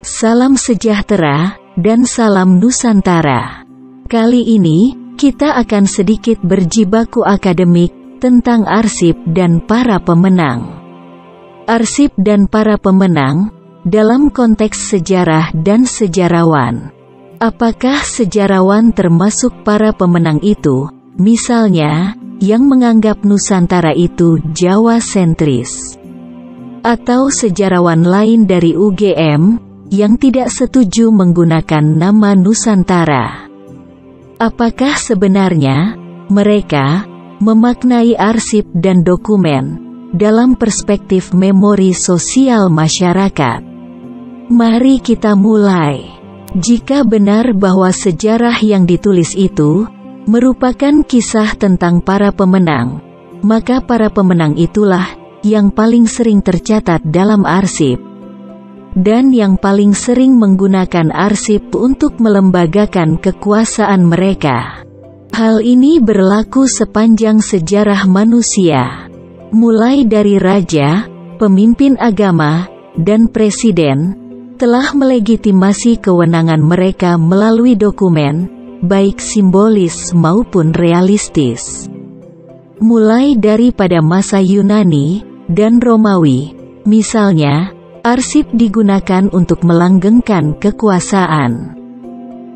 Salam sejahtera, dan salam Nusantara. Kali ini, kita akan sedikit berjibaku akademik, tentang arsip dan para pemenang. Arsip dan para pemenang, dalam konteks sejarah dan sejarawan. Apakah sejarawan termasuk para pemenang itu, misalnya, yang menganggap Nusantara itu Jawa sentris? Atau sejarawan lain dari UGM, yang tidak setuju menggunakan nama Nusantara? Apakah sebenarnya mereka memaknai arsip dan dokumen dalam perspektif memori sosial masyarakat? Mari kita mulai. Jika benar bahwa sejarah yang ditulis itu merupakan kisah tentang para pemenang, maka para pemenang itulah yang paling sering tercatat dalam arsip, dan yang paling sering menggunakan arsip untuk melembagakan kekuasaan mereka. Hal ini berlaku sepanjang sejarah manusia. Mulai dari raja, pemimpin agama, dan presiden, telah melegitimasi kewenangan mereka melalui dokumen, baik simbolis maupun realistis. Mulai dari pada masa Yunani dan Romawi, misalnya, arsip digunakan untuk melanggengkan kekuasaan.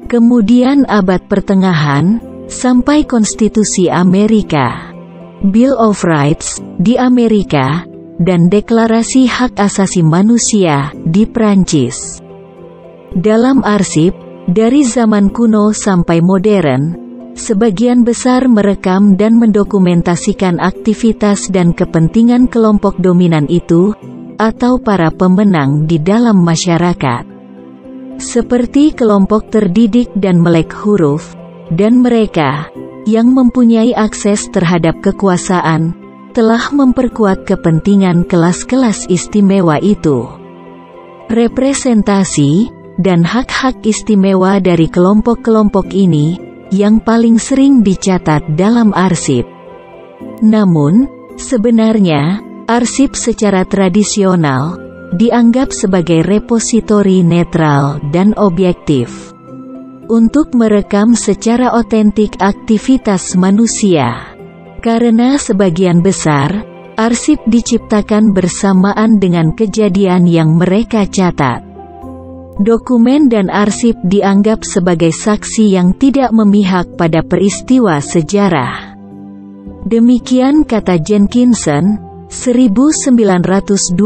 Kemudian abad pertengahan, sampai Konstitusi Amerika, Bill of Rights, di Amerika, dan Deklarasi Hak Asasi Manusia, di Prancis. Dalam arsip, dari zaman kuno sampai modern, sebagian besar merekam dan mendokumentasikan aktivitas dan kepentingan kelompok dominan itu, atau para pemenang di dalam masyarakat. Seperti kelompok terdidik dan melek huruf, dan mereka yang mempunyai akses terhadap kekuasaan, telah memperkuat kepentingan kelas-kelas istimewa itu. Representasi dan hak-hak istimewa dari kelompok-kelompok ini yang paling sering dicatat dalam arsip. Namun, sebenarnya arsip secara tradisional dianggap sebagai repositori netral dan objektif untuk merekam secara otentik aktivitas manusia. Karena sebagian besar arsip diciptakan bersamaan dengan kejadian yang mereka catat. Dokumen dan arsip dianggap sebagai saksi yang tidak memihak pada peristiwa sejarah. Demikian kata Jenkinson 1922,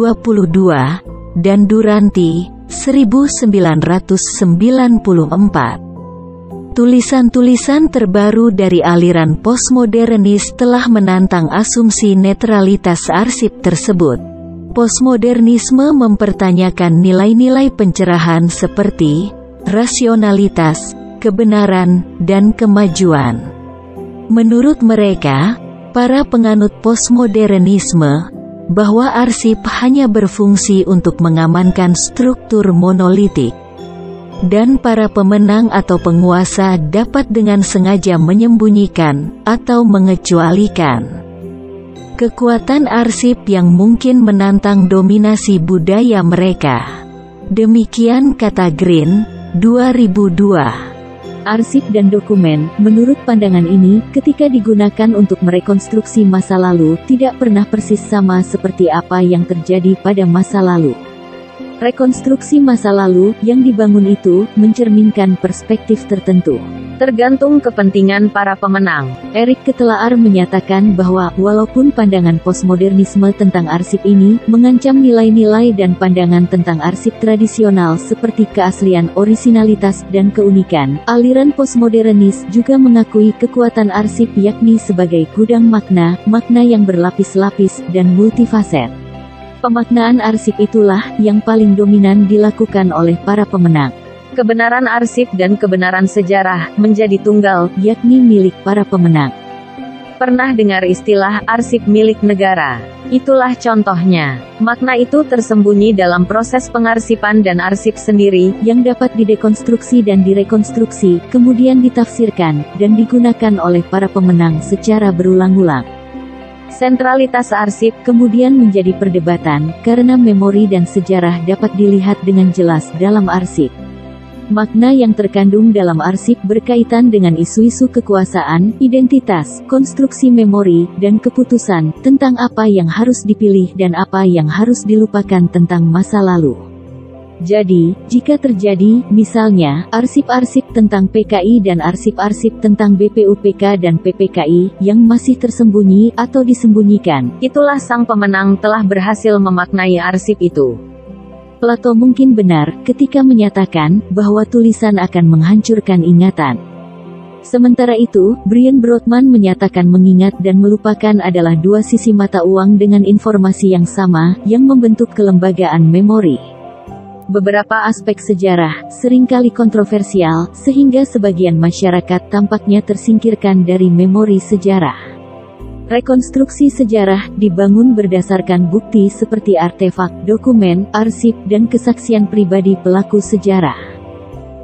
dan Duranti, 1994. Tulisan-tulisan terbaru dari aliran postmodernis telah menantang asumsi netralitas arsip tersebut. Postmodernisme mempertanyakan nilai-nilai pencerahan seperti rasionalitas, kebenaran, dan kemajuan. Menurut mereka, para penganut postmodernisme, bahwa arsip hanya berfungsi untuk mengamankan struktur monolitik, dan para pemenang atau penguasa dapat dengan sengaja menyembunyikan atau mengecualikan kekuatan arsip yang mungkin menantang dominasi budaya mereka. Demikian kata Green, 2002. Arsip dan dokumen, menurut pandangan ini, ketika digunakan untuk merekonstruksi masa lalu, tidak pernah persis sama seperti apa yang terjadi pada masa lalu. Rekonstruksi masa lalu yang dibangun itu mencerminkan perspektif tertentu, tergantung kepentingan para pemenang. Eric Ketelaar menyatakan bahwa walaupun pandangan postmodernisme tentang arsip ini mengancam nilai-nilai dan pandangan tentang arsip tradisional seperti keaslian, orisinalitas, dan keunikan, aliran postmodernis juga mengakui kekuatan arsip yakni sebagai gudang makna, makna yang berlapis-lapis dan multifaset. Pemaknaan arsip itulah yang paling dominan dilakukan oleh para pemenang. Kebenaran arsip dan kebenaran sejarah menjadi tunggal, yakni milik para pemenang. Pernah dengar istilah arsip milik negara? Itulah contohnya. Makna itu tersembunyi dalam proses pengarsipan dan arsip sendiri, yang dapat didekonstruksi dan direkonstruksi, kemudian ditafsirkan, dan digunakan oleh para pemenang secara berulang-ulang. Sentralitas arsip kemudian menjadi perdebatan, karena memori dan sejarah dapat dilihat dengan jelas dalam arsip. Makna yang terkandung dalam arsip berkaitan dengan isu-isu kekuasaan, identitas, konstruksi memori, dan keputusan tentang apa yang harus dipilih dan apa yang harus dilupakan tentang masa lalu. Jadi, jika terjadi, misalnya, arsip-arsip tentang PKI dan arsip-arsip tentang BPUPK dan PPKI, yang masih tersembunyi atau disembunyikan, itulah sang pemenang telah berhasil memaknai arsip itu. Plato mungkin benar, ketika menyatakan, bahwa tulisan akan menghancurkan ingatan. Sementara itu, Brian Broadman menyatakan mengingat dan melupakan adalah dua sisi mata uang dengan informasi yang sama, yang membentuk kelembagaan memori. Beberapa aspek sejarah, seringkali kontroversial, sehingga sebagian masyarakat tampaknya tersingkirkan dari memori sejarah. Rekonstruksi sejarah dibangun berdasarkan bukti seperti artefak, dokumen, arsip, dan kesaksian pribadi pelaku sejarah.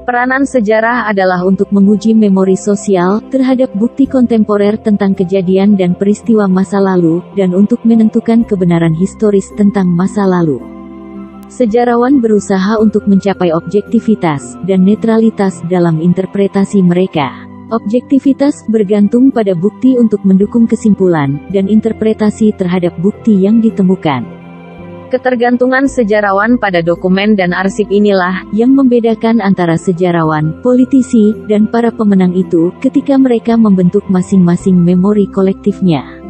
Peranan sejarah adalah untuk menguji memori sosial terhadap bukti kontemporer tentang kejadian dan peristiwa masa lalu, dan untuk menentukan kebenaran historis tentang masa lalu. Sejarawan berusaha untuk mencapai objektivitas dan netralitas dalam interpretasi mereka. Objektivitas bergantung pada bukti untuk mendukung kesimpulan, dan interpretasi terhadap bukti yang ditemukan. Ketergantungan sejarawan pada dokumen dan arsip inilah yang membedakan antara sejarawan, politisi, dan para pemenang itu ketika mereka membentuk masing-masing memori kolektifnya.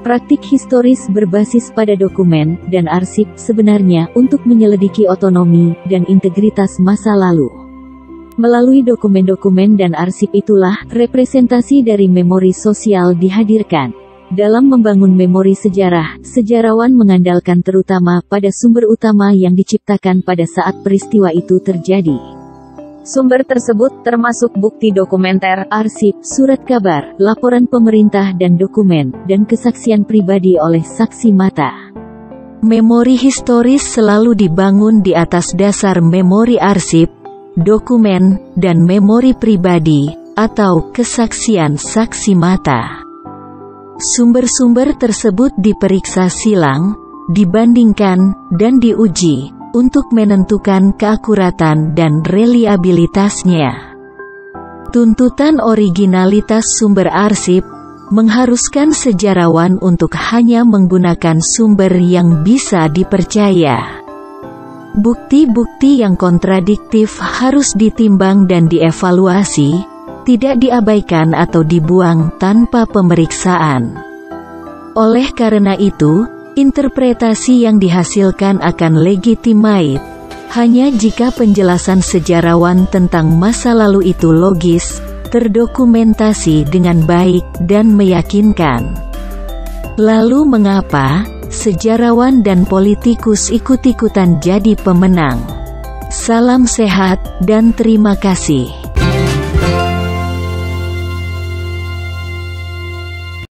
Praktik historis berbasis pada dokumen dan arsip sebenarnya untuk menyelidiki otonomi dan integritas masa lalu. Melalui dokumen-dokumen dan arsip itulah representasi dari memori sosial dihadirkan. Dalam membangun memori sejarah, sejarawan mengandalkan terutama pada sumber utama yang diciptakan pada saat peristiwa itu terjadi. Sumber tersebut termasuk bukti dokumenter, arsip, surat kabar, laporan pemerintah dan dokumen, dan kesaksian pribadi oleh saksi mata. Memori historis selalu dibangun di atas dasar memori arsip, dokumen, dan memori pribadi, atau kesaksian saksi mata. Sumber-sumber tersebut diperiksa silang, dibandingkan, dan diuji untuk menentukan keakuratan dan reliabilitasnya. Tuntutan originalitas sumber arsip mengharuskan sejarawan untuk hanya menggunakan sumber yang bisa dipercaya. Bukti-bukti yang kontradiktif harus ditimbang dan dievaluasi, tidak diabaikan atau dibuang tanpa pemeriksaan. Oleh karena itu, interpretasi yang dihasilkan akan legitimate hanya jika penjelasan sejarawan tentang masa lalu itu logis, terdokumentasi dengan baik, dan meyakinkan. Lalu mengapa sejarawan dan politikus ikut-ikutan jadi pemenang? Salam sehat, dan terima kasih.